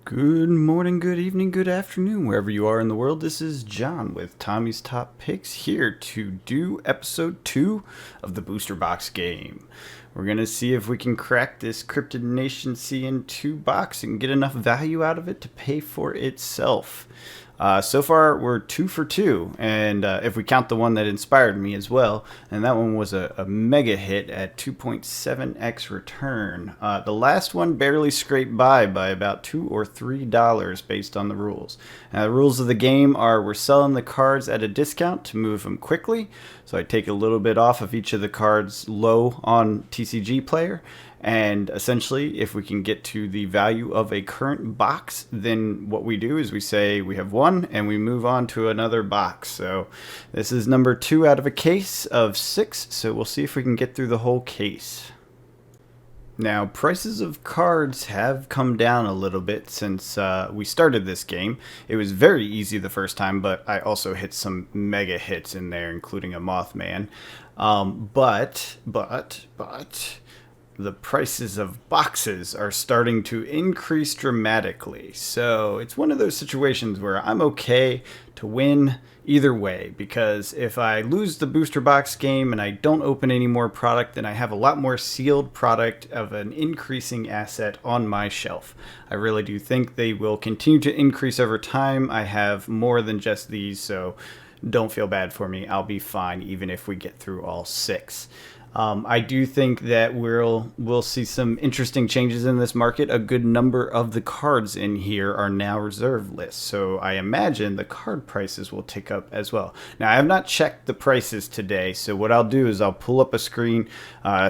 Good morning, good evening, good afternoon, wherever you are in the world. This is John with Tommy's Top Picks here to do episode 2 of the Booster Box game. We're going to see if we can crack this Cryptid Nation CN2 box and get enough value out of it to pay for itself. So far, we're 2 for 2, and if we count the one that inspired me as well, and that one was a mega hit at 2.7x return. The last one barely scraped by about $2 or $3 based on the rules. The rules of the game are we're selling the cards at a discount to move them quickly, so I take a little bit off of each of the cards low on TCG player. And essentially, if we can get to the value of a current box, then what we do is we say we have one and we move on to another box. So this is number 2 out of a case of 6. So we'll see if we can get through the whole case. Now, prices of cards have come down a little bit since we started this game. It was very easy the first time, but I also hit some mega hits in there, including a Mothman. But the prices of boxes are starting to increase dramatically. So it's one of those situations where I'm okay to win either way, because if I lose the booster box game and I don't open any more product, then I have a lot more sealed product of an increasing asset on my shelf. I really do think they will continue to increase over time. I have more than just these, so don't feel bad for me. I'll be fine even if we get through all 6. I do think that we'll see some interesting changes in this market. A good number of the cards in here are now reserve lists, so I imagine the card prices will tick up as well. Now, I have not checked the prices today, so what I'll do is I'll pull up a screen,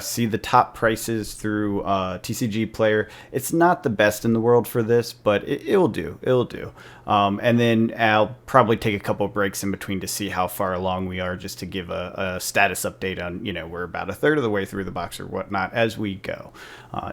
see the top prices through TCG Player. It's not the best in the world for this, but it'll do. It'll do. And then I'll probably take a couple breaks in between to see how far along we are, just to give a status update on, we're about a third of the way through the box or whatnot as we go.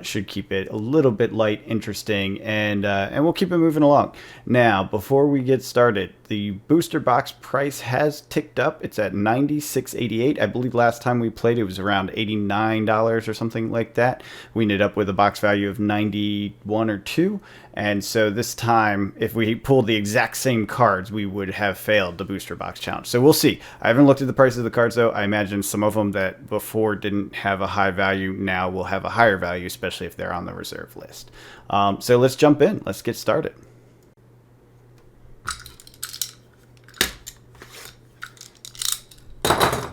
Should keep it a little bit light, interesting, and we'll keep it moving along. Now, before we get started, the booster box price has ticked up. It's at $96.88. I believe last time we played it was around $89 or something like that. We ended up with a box value of 91 or 2. And so this time, if we pulled the exact same cards, we would have failed the booster box challenge. So we'll see. I haven't looked at the price of the cards, though. I imagine some of them that before didn't have a high value now will have a higher value, especially if they're on the reserve list. So let's jump in. Let's get started.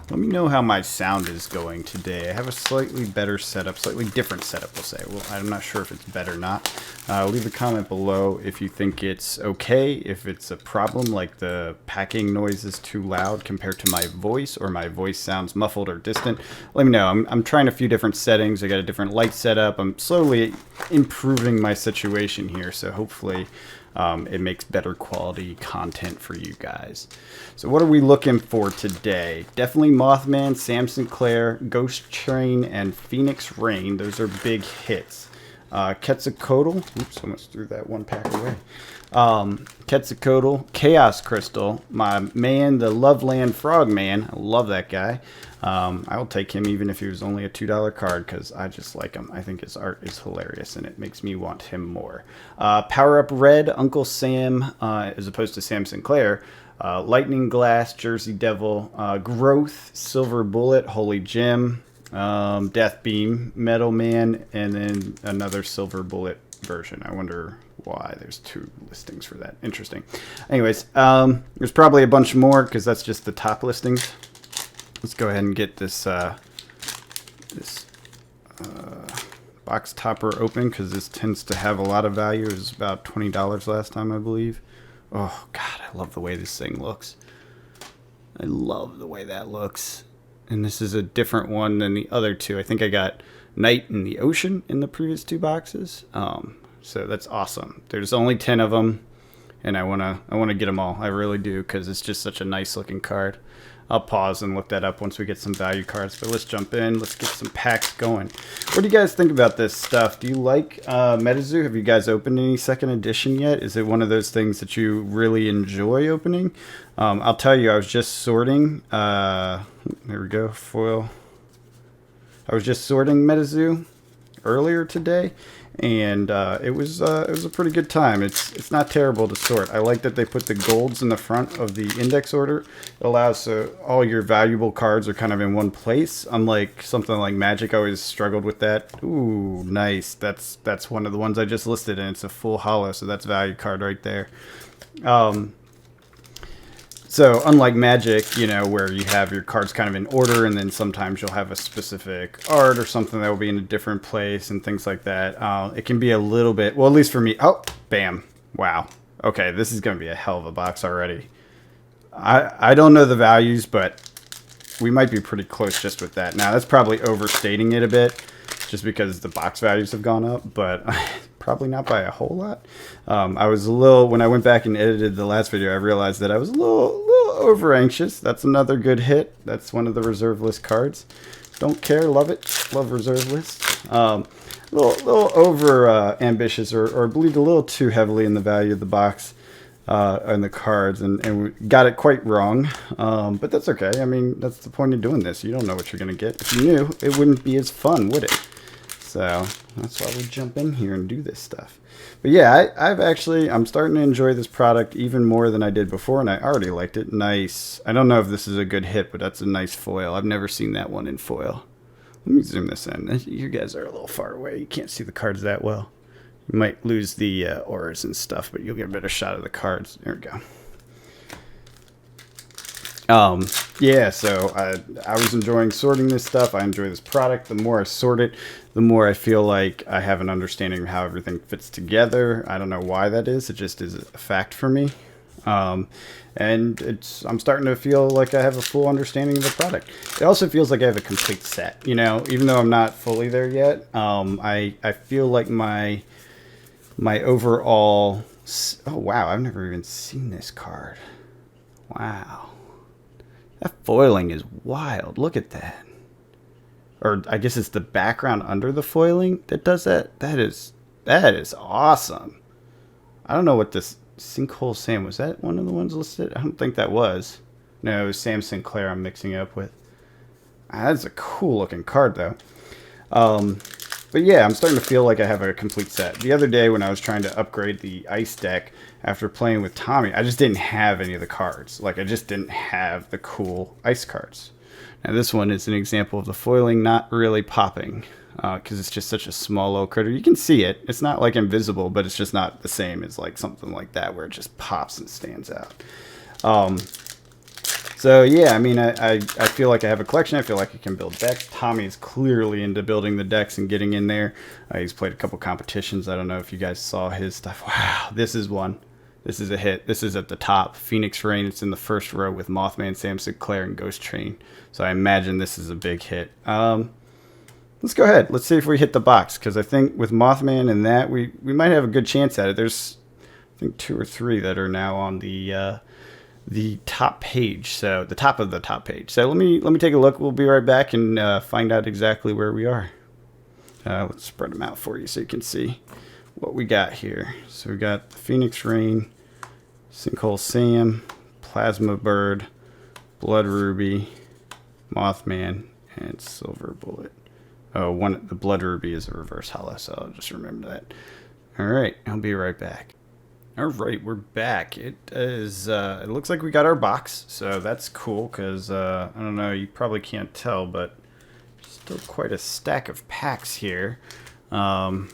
Let me know how my sound is going today. I have a slightly better setup, slightly different setup, we'll say. Well, I'm not sure if it's better or not. Leave a comment below if you think it's okay, if it's a problem, like the packing noise is too loud compared to my voice, or my voice sounds muffled or distant. Let me know. I'm trying a few different settings. I got a different light setup. I'm slowly improving my situation here, so hopefully it makes better quality content for you guys. So what are we looking for today? Definitely Mothman, Sam Sinclair, Ghost Train, and Phoenix Rain. Those are big hits. Quetzalcoatl. Oops, almost threw that one pack away. Quetzalcoatl, Chaos Crystal, my man, the Loveland Frogman. I love that guy. I will take him even if he was only a $2 card, because I just like him. I think his art is hilarious, and it makes me want him more. Power Up Red, Uncle Sam, as opposed to Sam Sinclair. Lightning Glass, Jersey Devil, Growth, Silver Bullet, Holy Gem, Death Beam, Metal Man, and then another Silver Bullet version. I wonder why there's 2 listings for that. Interesting. Anyways, there's probably a bunch more because that's just the top listings. Let's go ahead and get this box topper open, because this tends to have a lot of value. It was about $20 last time, I believe. Oh, God, I love the way this thing looks. I love the way that looks. And this is a different one than the other 2. I think I got Night in the Ocean in the previous 2 boxes. So that's awesome. There's only 10 of them, and I wanna get them all. I really do, because it's just such a nice looking card. I'll pause and look that up once we get some value cards. But let's jump in. Let's get some packs going. What do you guys think about this stuff? Do you like MetaZoo? Have you guys opened any second edition yet? Is it one of those things that you really enjoy opening? I'll tell you, I was just sorting. There we go, foil. I was just sorting MetaZoo earlier today, and it was a pretty good time. It's not terrible to sort. I like that they put the golds in the front of the index order. It allows so all your valuable cards are kind of in one place. Unlike something like Magic, I always struggled with that. Ooh, nice. That's one of the ones I just listed, and it's a full holo, so that's value card right there. So unlike Magic, you know, where you have your cards kind of in order, and then sometimes you'll have a specific art or something that will be in a different place and things like that. It can be a little bit, well, at least for me. Oh, bam. Wow. Okay, this is going to be a hell of a box already. I don't know the values, but we might be pretty close just with that. Now, that's probably overstating it a bit just because the box values have gone up, but probably not by a whole lot. I was a little, when I went back and edited the last video, I realized that I was a little over anxious. That's another good hit. That's one of the reserve list cards. Don't care, love it, love reserve list. Little over ambitious, or believed a little too heavily in the value of the box and the cards, and we got it quite wrong. But that's okay. I mean, that's the point of doing this. You don't know what you're gonna get. If you knew, it wouldn't be as fun, would it? So that's why we jump in here and do this stuff. But yeah, I'm starting to enjoy this product even more than I did before, and I already liked it. Nice. I don't know if this is a good hit, but that's a nice foil. I've never seen that one in foil. Let me zoom this in. You guys are a little far away. You can't see the cards that well. You might lose the auras and stuff, but you'll get a better shot of the cards. There we go. Yeah, so I was enjoying sorting this stuff. I enjoy this product. The more I sort it, the more I feel like I have an understanding of how everything fits together. I don't know why that is. It just is a fact for me. And I'm starting to feel like I have a full understanding of the product. It also feels like I have a complete set, you know, even though I'm not fully there yet. I feel like my overall, oh wow, I've never even seen this card. Wow. That foiling is wild. Look at that. Or I guess it's the background under the foiling that does that. That is awesome. I don't know what this Sinkhole Sam, was that one of the ones listed? I don't think that was. No, it was Sam Sinclair I'm mixing it up with. That's a cool looking card though. But yeah, I'm starting to feel like I have a complete set. The other day when I was trying to upgrade the ice deck after playing with Tommy, I just didn't have any of the cards. Like, I just didn't have the cool ice cards. Now this one is an example of the foiling not really popping because it's just such a small little critter. You can see it. It's not like invisible, but it's just not the same as like something like that where it just pops and stands out. So yeah, I mean, I feel like I have a collection. I feel like I can build decks. Tommy's clearly into building the decks and getting in there. He's played a couple competitions. I don't know if you guys saw his stuff. Wow, this is one. This is a hit. This is at the top. Phoenix Rain. It's in the first row with Mothman, Sam Sinclair, and Ghost Train. So I imagine this is a big hit. Let's go ahead. Let's see if we hit the box, because I think with Mothman and that, we might have a good chance at it. There's, I think, 2 or 3 that are now on the top page, so the top of the top page. So let me take a look. We'll be right back and find out exactly where we are. Let's spread them out for you so you can see what we got here. So we got the Phoenix Rain, Sinkhole Sam, Plasma Bird, Blood Ruby, Mothman, and Silver Bullet. Oh, the Blood Ruby is a reverse holo, so I'll just remember that. All right, I'll be right back. All right, we're back. It is. It looks like we got our box, so that's cool. Cause I don't know, you probably can't tell, but still quite a stack of packs here. Half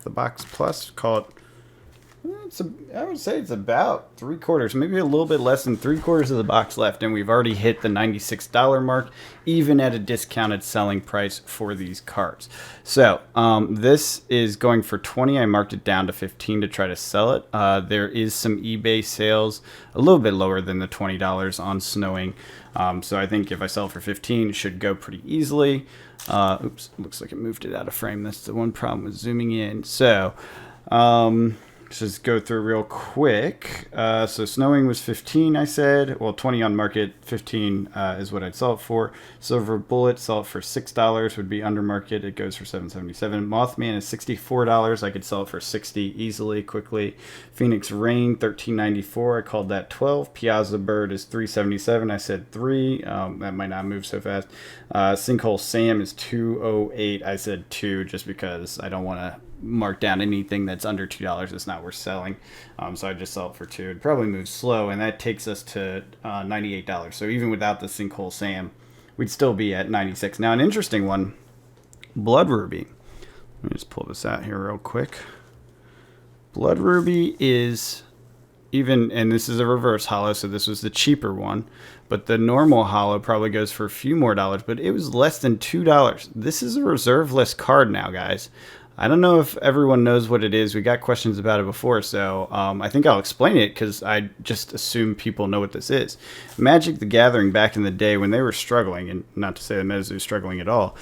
the box plus. Call it. I would say it's about 3/4, maybe a little bit less than 3/4 of the box left, and we've already hit the $96 mark, even at a discounted selling price for these cards. So this is going for $20. I marked it down to $15 to try to sell it. There is some eBay sales a little bit lower than the $20 on Snowing. So I think if I sell it for $15, it should go pretty easily. Oops, looks like it moved it out of frame. That's the one problem with zooming in. So just go through real quick. So snowing was 15, I said. Well, 20 on market, 15 is what I'd sell it for. Silver Bullet, sell it for $6, would be under market. It goes for $7.77. Mothman is $64. I could sell it for $60 easily, quickly. Phoenix Rain, $13.94. I called that 12. Piazza Bird is $3.77. I said 3. That might not move so fast. Sinkhole Sam is $2.08. I said 2 just because I don't want to mark down anything that's under $2. It's not worth selling, so I just sell it for 2. It probably moves slow, and that takes us to $98. So even without the Sinkhole Sam, we'd still be at 96. Now, an interesting one, Blood Ruby. Let me just pull this out here real quick. Blood Ruby is even, and this is a reverse holo, so this was the cheaper one, but the normal holo probably goes for a few more dollars, but it was less than $2. This is a reserve list card now, guys. I don't know if everyone knows what it is. We got questions about it before, so I think I'll explain it because I just assume people know what this is. Magic the Gathering back in the day when they were struggling, and not to say that MetaZoo is struggling at all,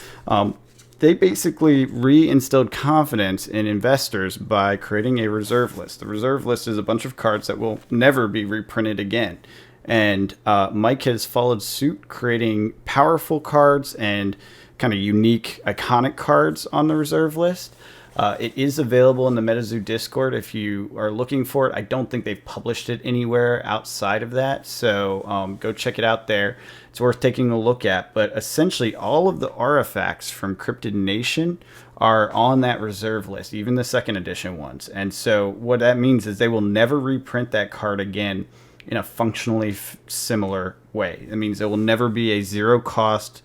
they basically reinstilled confidence in investors by creating a reserve list. The reserve list is a bunch of cards that will never be reprinted again. And Mike has followed suit, creating powerful cards and kind of unique, iconic cards on the reserve list. It is available in the MetaZoo Discord if you are looking for it. I don't think they've published it anywhere outside of that, so go check it out there. It's worth taking a look at. But essentially, all of the artifacts from Cryptid Nation are on that reserve list, even the second edition ones. And so what that means is they will never reprint that card again in a functionally similar way. It means there will never be a zero-cost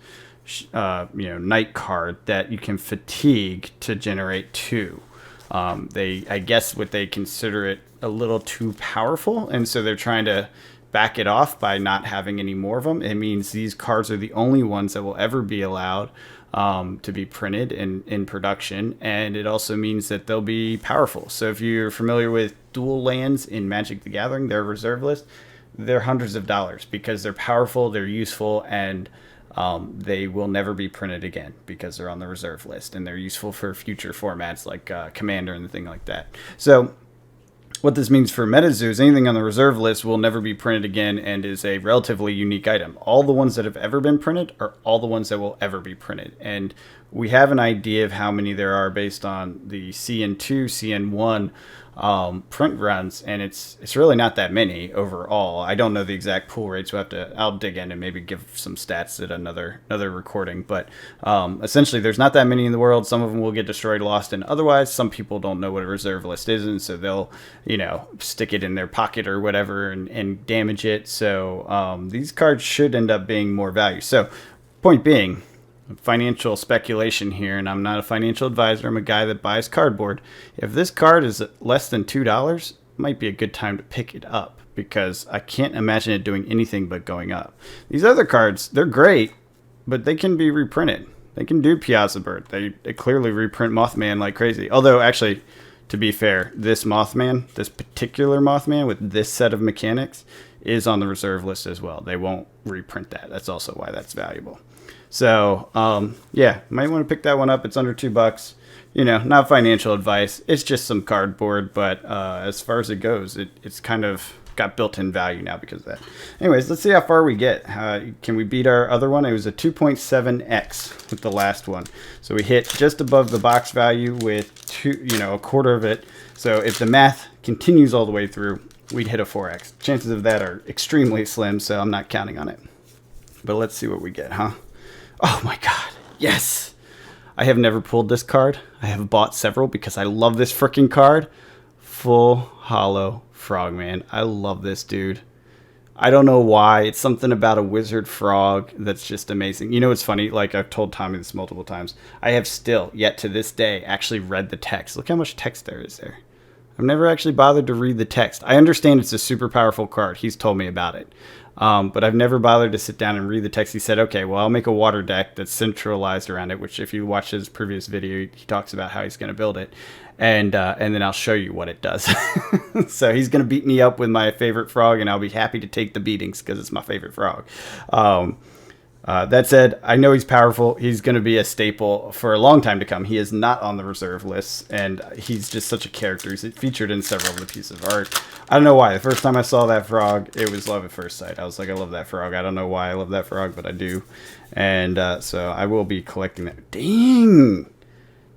night card that you can fatigue to generate 2. I guess what they consider it a little too powerful, and so they're trying to back it off by not having any more of them. It means these cards are the only ones that will ever be allowed to be printed in production, and it also means that they'll be powerful. So if you're familiar with dual lands in Magic the Gathering, their reserve list, they're hundreds of dollars because they're powerful, they're useful, and they will never be printed again because they're on the reserve list, and they're useful for future formats like Commander and the thing like that. So what this means for MetaZoo is anything on the reserve list will never be printed again and is a relatively unique item. All the ones that have ever been printed are all the ones that will ever be printed. And we have an idea of how many there are based on the CN2, CN1 print runs, and it's really not that many overall. I don't know the exact pool rates. I'll dig in and maybe give some stats at another recording. But essentially, there's not that many in the world. Some of them will get destroyed, lost, and otherwise. Some people don't know what a reserve list is, and so they'll stick it in their pocket or whatever and damage it. So these cards should end up being more value. So point being, financial speculation here, and I'm not a financial advisor. I'm a guy that buys cardboard. If this card is less than $2, it might be a good time to pick it up because I can't imagine it doing anything but going up. These other cards, they're great, but they can be reprinted. They can do Piazza Bird. They clearly reprint Mothman like crazy. Although, actually, to be fair, this particular Mothman with this set of mechanics is on the reserve list as well. They won't reprint that. That's also why that's valuable. So, might want to pick that one up. It's under $2. Not financial advice. It's just some cardboard, but as far as it goes, it's kind of got built-in value now because of that. Anyways, let's see how far we get. Can we beat our other one? It was a 2.7x with the last one. So we hit just above the box value with a quarter of it. So if the math continues all the way through, we'd hit a 4x. Chances of that are extremely slim, so I'm not counting on it. But let's see what we get, huh? Oh my god, yes! I have never pulled this card. I have bought several because I love this freaking card. Full Holo Frogman. I love this dude. I don't know why. It's something about a wizard frog that's just amazing. It's funny? Like, I've told Tommy this multiple times. I have still, yet to this day, actually read the text. Look how much text there is there. I've never actually bothered to read the text. I understand it's a super powerful card. He's told me about it. But I've never bothered to sit down and read the text. He said, okay, well, I'll make a water deck that's centralized around it, which if you watch his previous video, he talks about how he's going to build it. And then I'll show you what it does. So he's going to beat me up with my favorite frog, and I'll be happy to take the beatings because it's my favorite frog. That said, I know he's powerful. He's going to be a staple for a long time to come. He is not on the reserve list, and he's just such a character. He's featured in several of the pieces of art. I don't know why. The first time I saw that frog, it was love at first sight. I was like, I love that frog. I don't know why I love that frog, but I do. And so I will be collecting that. Dang!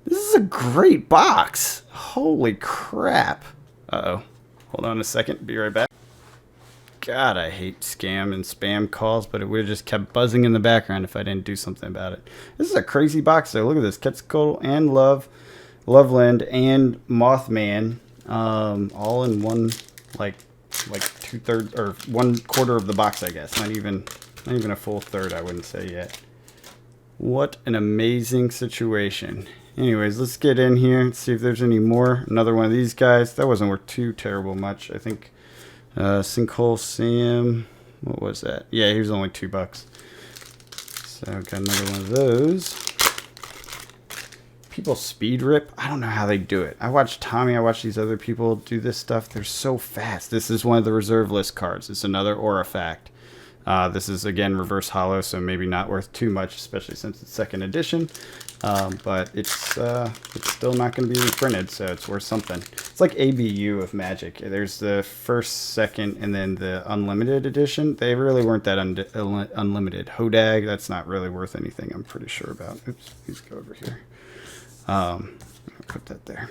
This is a great box. Holy crap. Uh-oh. Hold on a second. Be right back. God, I hate scam and spam calls, but it would have just kept buzzing in the background if I didn't do something about it. This is a crazy box, though. Look at this. Quetzalcoatl and Loveland, and Mothman, all in one, like 2/3 or 1/4 of the box, I guess. Not even a full third, I wouldn't say yet. What an amazing situation. Anyways, let's get in here and see if there's any more. Another one of these guys. That wasn't worth too terrible much, I think. Sinkhole Sam, what was that? Yeah, he was only $2. So got another one of those. People speed rip. I don't know how they do it. I watch Tommy. I watch these other people do this stuff. They're so fast. This is one of the reserve list cards. It's another Aurafact. This is again reverse hollow, so maybe not worth too much, especially since it's second edition. But it's still not going to be reprinted, so it's worth something. It's like ABU of Magic. There's the first, second, and then the unlimited edition. They really weren't that unlimited. Hodag, that's not really worth anything, I'm pretty sure about. Oops, let's go over here. I'll put that there.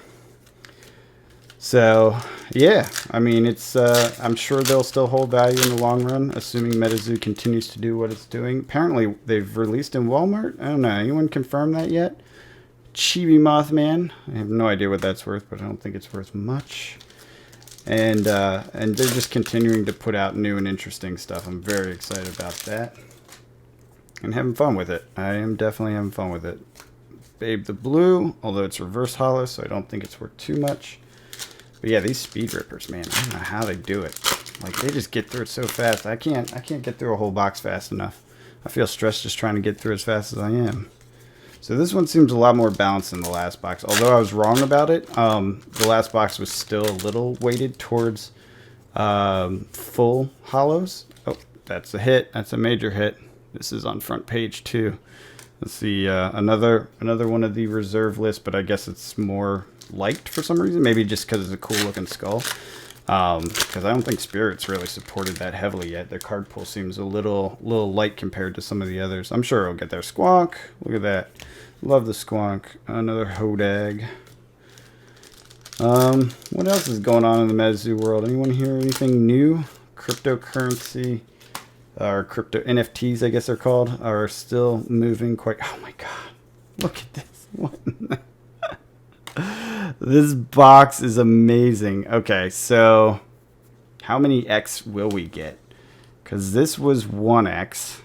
So, yeah, I mean, it's I'm sure they'll still hold value in the long run, assuming MetaZoo continues to do what it's doing. Apparently, they've released in Walmart. I don't know. Anyone confirm that yet? Chibi Mothman. I have no idea what that's worth, but I don't think it's worth much. And they're just continuing to put out new and interesting stuff. I'm very excited about that. And having fun with it. I am definitely having fun with it. Babe the Blue, although it's reverse hollow, so I don't think it's worth too much. But yeah, these speed rippers, man, I don't know how they do it. Like, they just get through it so fast. I can't get through a whole box fast enough. I feel stressed just trying to get through as fast as I am. So this one seems a lot more balanced than the last box. Although I was wrong about it, the last box was still a little weighted towards full hollows. Oh, that's a hit. That's a major hit. This is on front page too. Let's see, another one of the reserve lists, but I guess it's more liked for some reason. Maybe just because it's a cool looking skull. Because I don't think Spirits really supported that heavily yet. Their card pool seems a little light compared to some of the others. I'm sure it'll get there. Squonk, look at that. Love the Squonk. Another Hodag. What else is going on in the MetaZoo world? Anyone hear anything new? Cryptocurrency, or crypto NFTs, I guess they're called, are still moving quite. Oh my god! Look at this one. This box is amazing. Okay, so how many X will we get? Because this was 1X.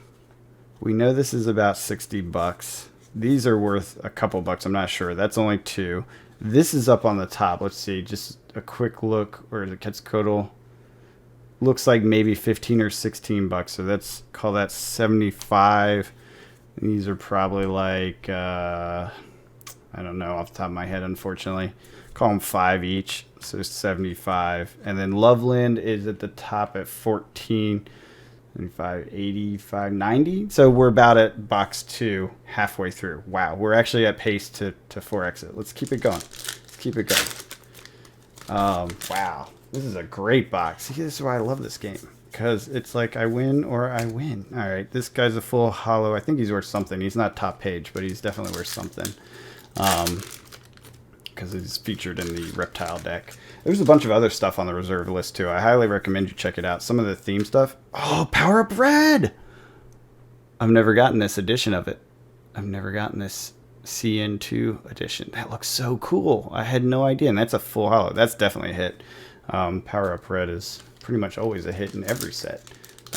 We know this is about $60. These are worth a couple bucks. I'm not sure. That's only 2. This is up on the top. Let's see. Just a quick look. Where is it? Quetzalcoatl. Looks like maybe 15 or 16 bucks. So let's call that 75. These are probably like, I don't know off the top of my head, unfortunately. Call them 5 each. So 75. And then Loveland is at the top at 14. 75, 85, 90. So we're about at box 2 halfway through. Wow. We're actually at pace to 4X it. Let's keep it going. Let's keep it going. Wow. This is a great box. See, this is why I love this game. Because it's like I win or I win. All right. This guy's a full hollow. I think he's worth something. He's not top page, but he's definitely worth something. Because he's featured in the reptile deck. There's a bunch of other stuff on the reserve list too. I highly recommend you check it out. Some of the theme stuff. Oh, Power Up Red! I've never gotten this edition of it. I've never gotten this CN2 edition. That looks so cool. I had no idea. And that's a full hollow. That's definitely a hit. Power Up Red is pretty much always a hit in every set.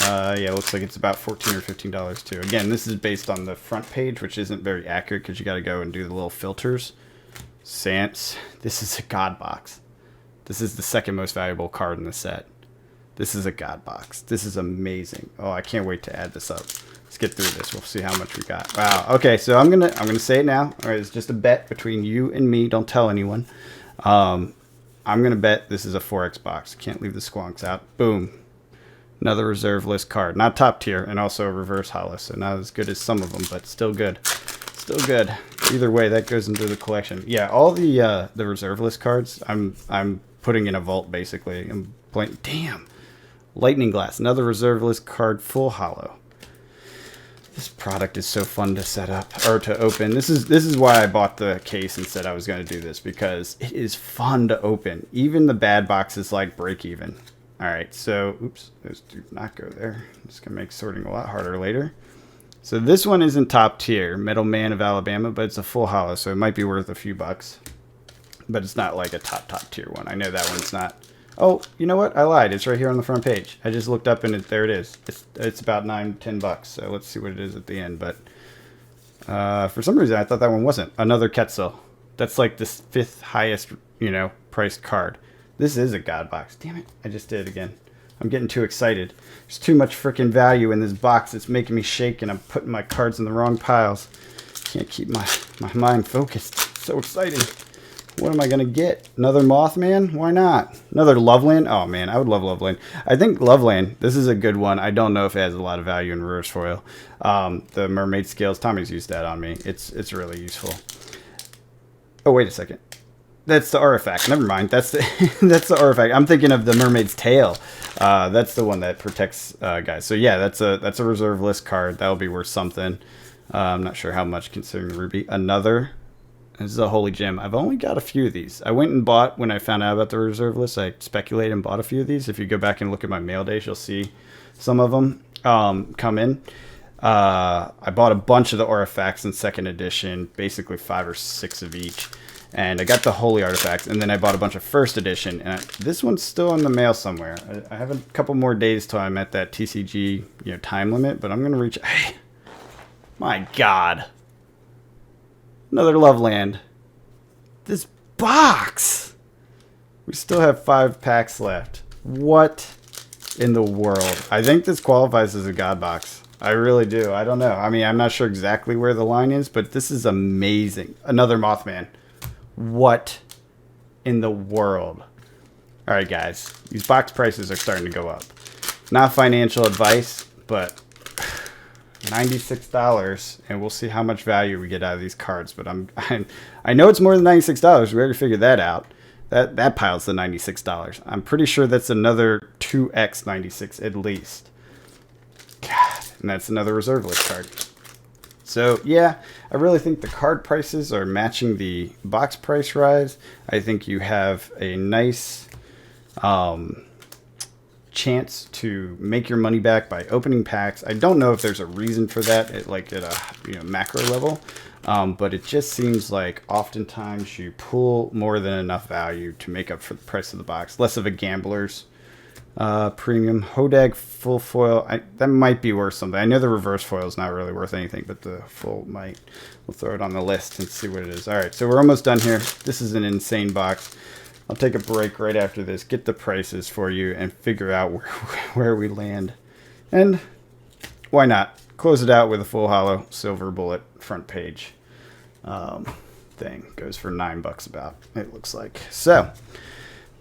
Yeah, it looks like it's about $14 or $15 too. Again, this is based on the front page, which isn't very accurate because you got to go and do the little filters. Sans. This is a god box. This is the second most valuable card in the set. This is a god box. This is amazing. Oh, I can't wait to add this up. Let's get through this. We'll see how much we got. Wow. Okay, so I'm gonna say it now. All right, it's just a bet between you and me. Don't tell anyone. I'm gonna bet this is a 4X box. Can't leave the squonks out. Boom. Another reserve list card. Not top tier, and also a reverse holo, so not as good as some of them, but still good. Still good. Either way, that goes into the collection. Yeah, all the reserve list cards, I'm putting in a vault, basically. I'm playing... Damn! Lightning Glass. Another reserve list card, full holo. This product is so fun to set up, or to open. This is why I bought the case and said I was going to do this, because it is fun to open. Even the bad boxes like break even. Alright, so, oops, those do not go there. It's going to make sorting a lot harder later. So this one isn't top tier, Metal Man of Alabama, but it's a full holo, so it might be worth a few bucks. But it's not like a top tier one. I know that one's not. Oh, you know what? I lied. It's right here on the front page. I just looked up and there it is. It's about $9-10 bucks. So let's see what it is at the end. But for some reason, I thought that one wasn't. Another Quetzal. That's like the 5th highest, priced card. This is a God box. Damn it. I just did it again. I'm getting too excited. There's too much freaking value in this box. It's making me shake and I'm putting my cards in the wrong piles. Can't keep my mind focused. So exciting. What am I going to get? Another Mothman? Why not? Another Loveland? Oh, man, I would love Loveland. I think Loveland, this is a good one. I don't know if it has a lot of value in reverse foil. The Mermaid Scales, Tommy's used that on me. It's really useful. Oh, wait a second. That's the artifact. Never mind. That's the artifact. I'm thinking of the Mermaid's Tail. That's the one that protects guys. So, yeah, that's a reserve list card. That'll be worth something. I'm not sure how much considering Ruby. Another... This is a holy gem. I've only got a few of these. I went and bought, when I found out about the reserve list, I speculated and bought a few of these. If you go back and look at my mail days, you'll see some of them come in. I bought a bunch of the artifacts in 2nd edition, basically 5 or 6 of each. And I got the holy artifacts, and then I bought a bunch of 1st edition. And this one's still in the mail somewhere. I have a couple more days till I'm at that TCG time limit, but I'm going to reach... Hey, my God. Another Loveland. This box! We still have 5 packs left. What in the world? I think this qualifies as a God box. I really do. I don't know. I mean, I'm not sure exactly where the line is, but this is amazing. Another Mothman. What in the world? Alright, guys. These box prices are starting to go up. Not financial advice, but... $96, and we'll see how much value we get out of these cards. But I know it's more than $96. We already figured that out. That pile's the $96. I'm pretty sure that's another 2x 96 at least. God, and that's another reserve list card. So yeah, I really think the card prices are matching the box price rise. I think you have a nice chance to make your money back by opening packs. I don't know if there's a reason for that at a macro level, but it just seems like oftentimes you pull more than enough value to make up for the price of the box. Less of a gambler's premium. Hodag full foil, that might be worth something. I know the reverse foil is not really worth anything, but the full might. We'll throw it on the list and see what it is. All right, so we're almost done here. This is an insane box. I'll take a break right after this, get the prices for you, and figure out where we land. And why not? Close it out with a full holo silver bullet front page thing. Goes for $9 about, it looks like. So,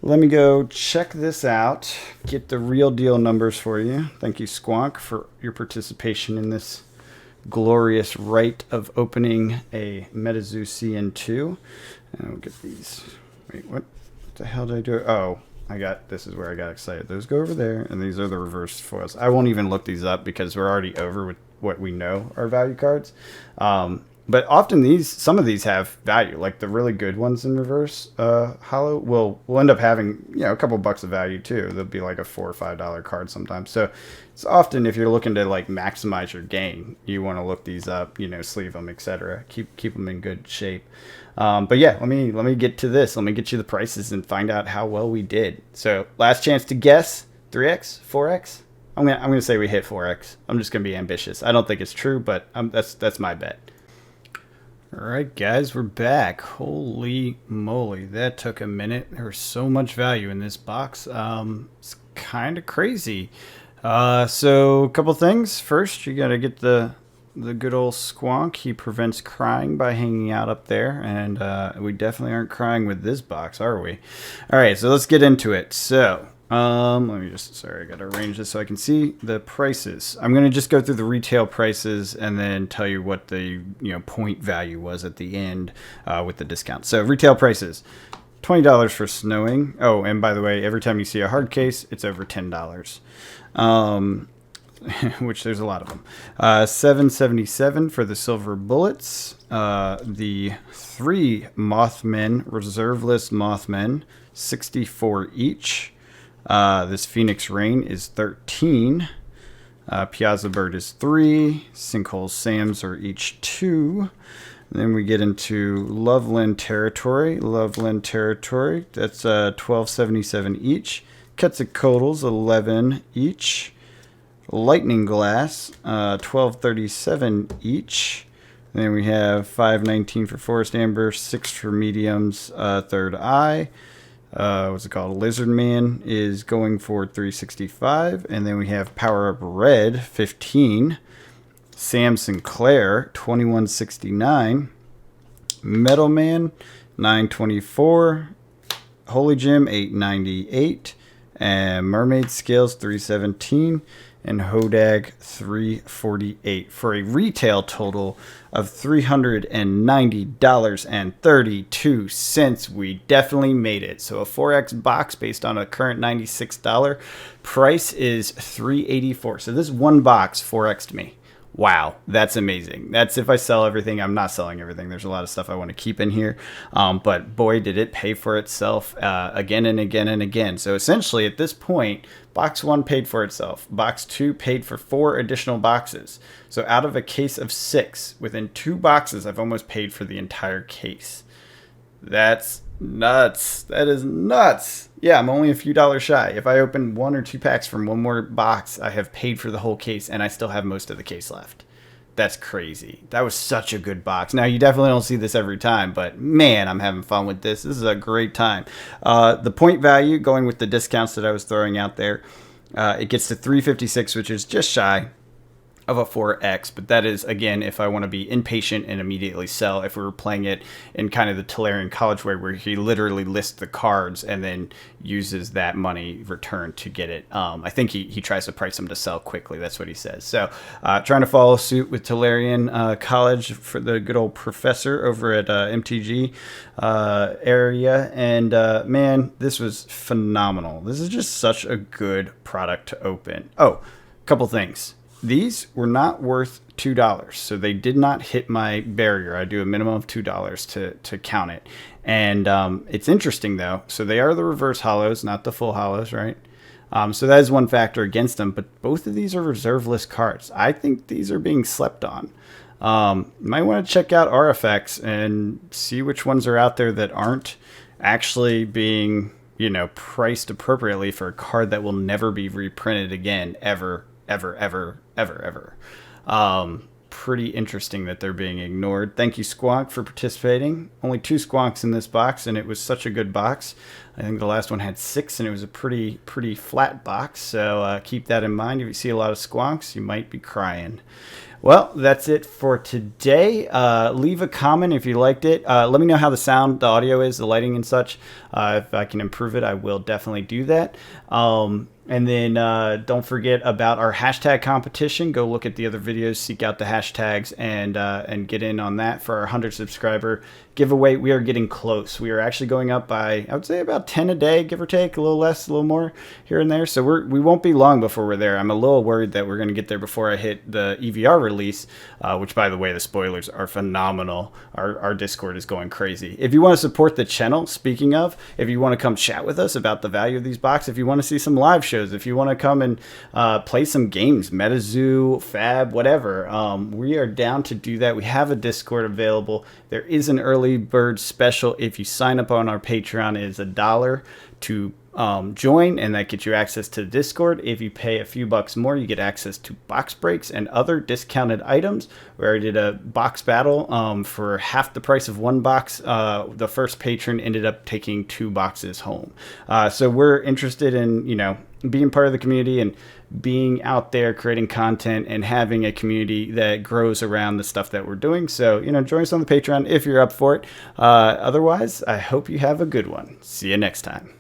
let me go check this out, get the real deal numbers for you. Thank you, Squonk, for your participation in this glorious rite of opening a MetaZoo CN2. And we'll get these. Wait, what? The hell did I do? Oh, this is where I got excited. Those go over there, and these are the reverse foils. I won't even look these up because we're already over with what we know are value cards. But often some of these have value, like the really good ones in reverse holo will end up having a couple bucks of value too. They'll be like a $4 or $5 card sometimes. So it's often, if you're looking to like maximize your gain, you want to look these up, sleeve them, etc. Keep them in good shape. But yeah, let me get to this. Let me get you the prices and find out how well we did. So last chance to guess: 3x, 4x. I'm gonna say we hit 4x. I'm just gonna be ambitious. I don't think it's true, but that's my bet. All right, guys, we're back. Holy moly, that took a minute. There was so much value in this box. It's kind of crazy. So a couple things. First, you gotta get the good old Squonk. He prevents crying by hanging out up there, and we definitely aren't crying with this box, are we? All right, so let's get into it. So Let me just, sorry, I got to arrange this so I can see the prices. I'm going to just go through the retail prices and then tell you what the, point value was at the end with the discount. So retail prices, $20 for snowing. Oh, and by the way, every time you see a hard case, it's over $10. Which there's a lot of them. $7.77 for the silver bullets. The 3 Mothmen, reserveless Mothmen, $64 each. This Phoenix Rain is $13. Piazza Bird is $3. Sinkhole Sams are each $2. Then we get into Loveland Territory. Loveland Territory, that's $12.77 each. Quetzalcoatl's $11 each. Lightning Glass, $12.37 each. Then we have $5.19 for Forest Amber, $6 for mediums. Third Eye, what's it called? Lizard Man is going for $3.65, and then we have Power Up Red, $15. Sam Sinclair, $21.69. Metal Man, $9.24. Holy Gem, $8.98. And Mermaid Scales, $3.17. And Hodag, $3.48 for a retail total of $390.32. We definitely made it. So a 4X box based on a current $96 price is $3.84. So this one box 4X'd me. Wow, that's amazing. That's if I sell everything. I'm not selling everything. There's a lot of stuff I want to keep in here. But boy, did it pay for itself again and again and again. So essentially at this point, box 1 paid for itself. Box 2 paid for 4 additional boxes. So out of a case of 6, within 2 boxes, I've almost paid for the entire case. That's nuts. That is nuts. Yeah, I'm only a few dollars shy. If I open 1 or 2 packs from one more box, I have paid for the whole case, and I still have most of the case left. That's crazy. That was such a good box. Now, you definitely don't see this every time, but man, I'm having fun with this. This is a great time. The point value, going with the discounts that I was throwing out there, it gets to 356, which is just shy of a 4X, but that is, again, if I want to be impatient and immediately sell. If we were playing it in kind of the Tolarian College way, where he literally lists the cards and then uses that money returned to get it. I think he tries to price them to sell quickly. That's what he says. So trying to follow suit with Tolarian College for the good old professor over at MTG area. And man, this was phenomenal. This is just such a good product to open. Oh, a couple things. These were not worth $2, so they did not hit my barrier. I do a minimum of $2 to count it. And it's interesting, though. So they are the reverse hollows, not the full hollows, right? So that is one factor against them, but both of these are reserve list cards. I think these are being slept on. You might want to check out RFX and see which ones are out there that aren't actually being, priced appropriately for a card that will never be reprinted again, ever. Pretty interesting that they're being ignored. Thank you, Squonk, for participating. Only 2 Squonks in this box, and it was such a good box. I think the last one had 6, and it was a pretty flat box. So keep that in mind. If you see a lot of Squonks, you might be crying. Well, that's it for today. Leave a comment if you liked it. Let me know how the audio is, the lighting and such. If I can improve it, I will definitely do that. And then don't forget about our hashtag competition. Go look at the other videos, seek out the hashtags, and get in on that for our 100 subscriber giveaway. We are getting close. We are actually going up by, I would say, about 10 a day, give or take, a little less, a little more here and there. So we won't be long before we're there. I'm a little worried that we're going to get there before I hit the EVR release, which, by the way, the spoilers are phenomenal. Our Discord is going crazy. If you want to support the channel, speaking of, if you want to come chat with us about the value of these boxes, if you want to see some live shows, if you want to come and play some games, MetaZoo, Fab, whatever, we are down to do that. We have a Discord available. There is an early bird special. If you sign up on our Patreon, it is $1 to join, and that gets you access to Discord. If you pay a few bucks more, you get access to box breaks and other discounted items. We already did a box battle for half the price of 1 box. The first patron ended up taking 2 boxes home. So we're interested in, being part of the community and being out there creating content and having a community that grows around the stuff that we're doing. So, join us on the Patreon if you're up for it. Otherwise, I hope you have a good one. See you next time.